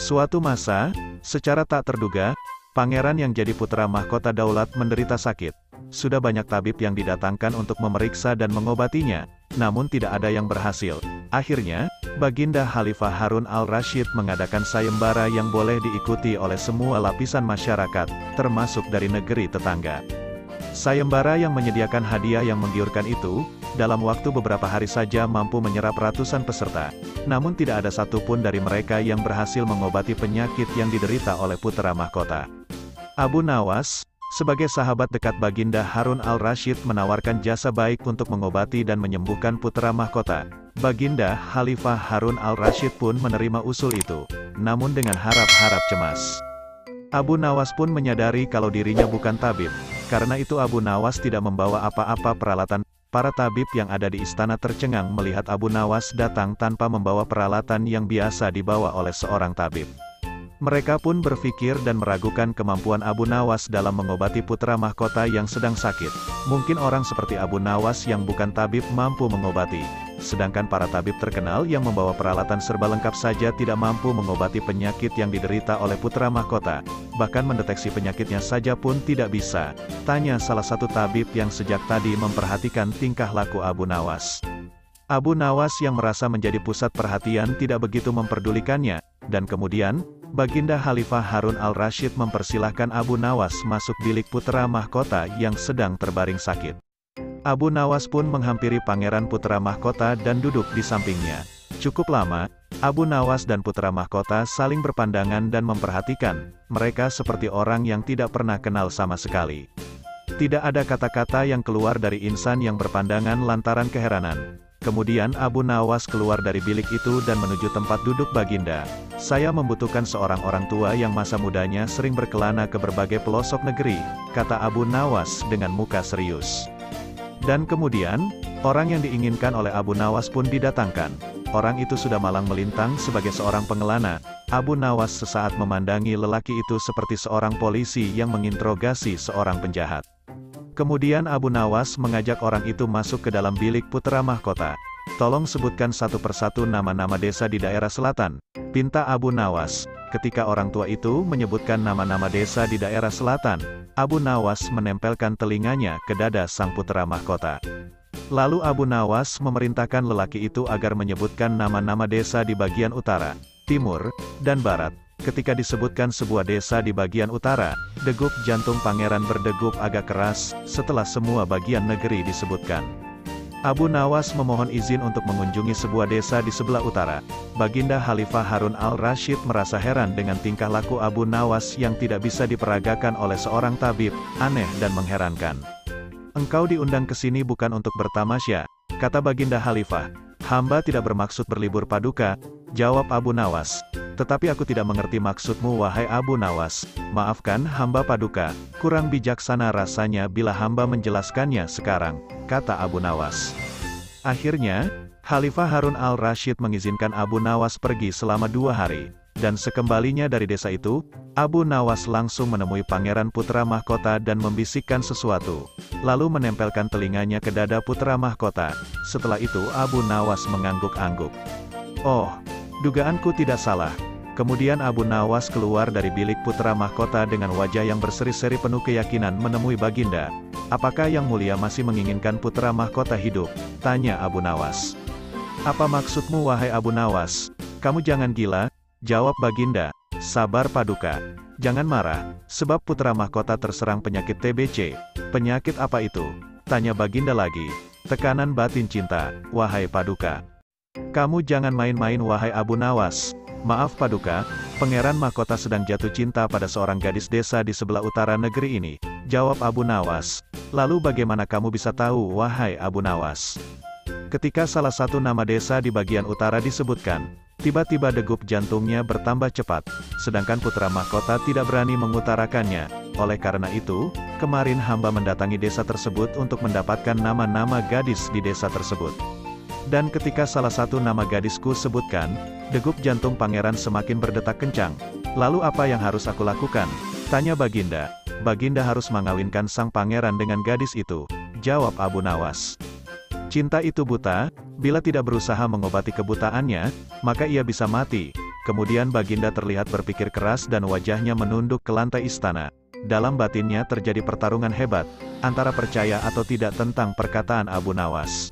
Suatu masa, secara tak terduga, pangeran yang jadi putra mahkota Daulat menderita sakit. Sudah banyak tabib yang didatangkan untuk memeriksa dan mengobatinya, namun tidak ada yang berhasil. Akhirnya, Baginda Khalifah Harun al-Rasyid mengadakan sayembara yang boleh diikuti oleh semua lapisan masyarakat, termasuk dari negeri tetangga. Sayembara yang menyediakan hadiah yang menggiurkan itu, dalam waktu beberapa hari saja mampu menyerap ratusan peserta. Namun tidak ada satupun dari mereka yang berhasil mengobati penyakit yang diderita oleh putra mahkota. Abu Nawas, sebagai sahabat dekat Baginda Harun al-Rasyid menawarkan jasa baik untuk mengobati dan menyembuhkan putra mahkota. Baginda Khalifah Harun al-Rasyid pun menerima usul itu, namun dengan harap-harap cemas. Abu Nawas pun menyadari kalau dirinya bukan tabib, karena itu Abu Nawas tidak membawa apa-apa peralatan. Para tabib yang ada di istana tercengang melihat Abu Nawas datang tanpa membawa peralatan yang biasa dibawa oleh seorang tabib. Mereka pun berpikir dan meragukan kemampuan Abu Nawas dalam mengobati putra mahkota yang sedang sakit. Mungkin orang seperti Abu Nawas yang bukan tabib mampu mengobati, sedangkan para tabib terkenal yang membawa peralatan serba lengkap saja tidak mampu mengobati penyakit yang diderita oleh putra mahkota. Bahkan mendeteksi penyakitnya saja pun tidak bisa, tanya salah satu tabib yang sejak tadi memperhatikan tingkah laku Abu Nawas. Abu Nawas yang merasa menjadi pusat perhatian tidak begitu memperdulikannya, dan kemudian, Baginda Khalifah Harun al-Rasyid mempersilahkan Abu Nawas masuk bilik putra mahkota yang sedang terbaring sakit. Abu Nawas pun menghampiri pangeran putra mahkota dan duduk di sampingnya. Cukup lama, Abu Nawas dan putra mahkota saling berpandangan dan memperhatikan, mereka seperti orang yang tidak pernah kenal sama sekali. Tidak ada kata-kata yang keluar dari insan yang berpandangan lantaran keheranan. Kemudian Abu Nawas keluar dari bilik itu dan menuju tempat duduk Baginda. Saya membutuhkan seorang orang tua yang masa mudanya sering berkelana ke berbagai pelosok negeri, kata Abu Nawas dengan muka serius. Dan kemudian, orang yang diinginkan oleh Abu Nawas pun didatangkan. Orang itu sudah malang melintang sebagai seorang pengelana. Abu Nawas sesaat memandangi lelaki itu seperti seorang polisi yang menginterogasi seorang penjahat. Kemudian Abu Nawas mengajak orang itu masuk ke dalam bilik putra mahkota. Tolong sebutkan satu persatu nama-nama desa di daerah selatan, pinta Abu Nawas. Ketika orang tua itu menyebutkan nama-nama desa di daerah selatan, Abu Nawas menempelkan telinganya ke dada sang putra mahkota. Lalu Abu Nawas memerintahkan lelaki itu agar menyebutkan nama-nama desa di bagian utara, timur, dan barat. Ketika disebutkan sebuah desa di bagian utara, degup jantung pangeran berdegup agak keras, setelah semua bagian negeri disebutkan. Abu Nawas memohon izin untuk mengunjungi sebuah desa di sebelah utara. Baginda Khalifah Harun al-Rasyid merasa heran dengan tingkah laku Abu Nawas yang tidak bisa diperagakan oleh seorang tabib, aneh dan mengherankan. Engkau diundang ke sini bukan untuk bertamasya, kata Baginda Khalifah. Hamba tidak bermaksud berlibur paduka, jawab Abu Nawas. Tetapi aku tidak mengerti maksudmu wahai Abu Nawas. Maafkan hamba paduka, kurang bijaksana rasanya bila hamba menjelaskannya sekarang, kata Abu Nawas. Akhirnya, Khalifah Harun al-Rasyid mengizinkan Abu Nawas pergi selama 2 hari. Dan sekembalinya dari desa itu, Abu Nawas langsung menemui pangeran putra mahkota dan membisikkan sesuatu. Lalu menempelkan telinganya ke dada putra mahkota. Setelah itu Abu Nawas mengangguk-angguk. Oh, dugaanku tidak salah. Kemudian Abu Nawas keluar dari bilik putra mahkota dengan wajah yang berseri-seri penuh keyakinan menemui Baginda. Apakah Yang Mulia masih menginginkan putra mahkota hidup? Tanya Abu Nawas. Apa maksudmu wahai Abu Nawas? Kamu jangan gila, jawab Baginda. Sabar paduka. Jangan marah, sebab putra mahkota terserang penyakit TBC. Penyakit apa itu? Tanya Baginda lagi. Tekanan batin cinta, wahai paduka. Kamu jangan main-main wahai Abu Nawas. Maaf paduka, pangeran mahkota sedang jatuh cinta pada seorang gadis desa di sebelah utara negeri ini, jawab Abu Nawas. Lalu bagaimana kamu bisa tahu wahai Abu Nawas? Ketika salah satu nama desa di bagian utara disebutkan, tiba-tiba degup jantungnya bertambah cepat, sedangkan putra mahkota tidak berani mengutarakannya. Oleh karena itu, kemarin hamba mendatangi desa tersebut untuk mendapatkan nama-nama gadis di desa tersebut. Dan ketika salah satu nama gadisku sebutkan, degup jantung pangeran semakin berdetak kencang. Lalu apa yang harus aku lakukan? Tanya Baginda. Baginda harus mengawinkan sang pangeran dengan gadis itu, jawab Abu Nawas. Cinta itu buta, bila tidak berusaha mengobati kebutaannya, maka ia bisa mati. Kemudian Baginda terlihat berpikir keras dan wajahnya menunduk ke lantai istana. Dalam batinnya terjadi pertarungan hebat, antara percaya atau tidak tentang perkataan Abu Nawas.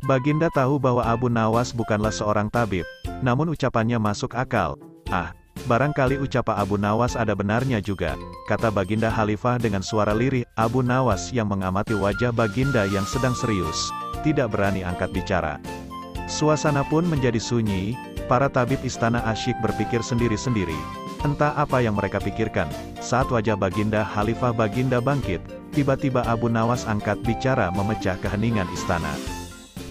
Baginda tahu bahwa Abu Nawas bukanlah seorang tabib, namun ucapannya masuk akal. Ah, barangkali ucapan Abu Nawas ada benarnya juga, kata Baginda Khalifah dengan suara lirih. Abu Nawas yang mengamati wajah Baginda yang sedang serius, tidak berani angkat bicara. Suasana pun menjadi sunyi, para tabib istana asyik berpikir sendiri-sendiri. Entah apa yang mereka pikirkan, saat wajah Baginda Khalifah Baginda bangkit, tiba-tiba Abu Nawas angkat bicara memecah keheningan istana.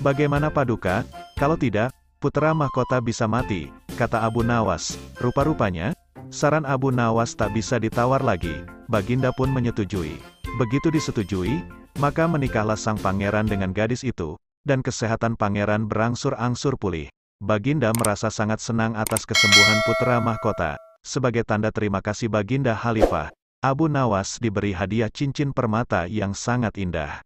Bagaimana Paduka, kalau tidak, putra mahkota bisa mati, kata Abu Nawas. Rupa-rupanya, saran Abu Nawas tak bisa ditawar lagi, Baginda pun menyetujui. Begitu disetujui, maka menikahlah sang pangeran dengan gadis itu, dan kesehatan pangeran berangsur-angsur pulih. Baginda merasa sangat senang atas kesembuhan putra mahkota. Sebagai tanda terima kasih Baginda Khalifah, Abu Nawas diberi hadiah cincin permata yang sangat indah.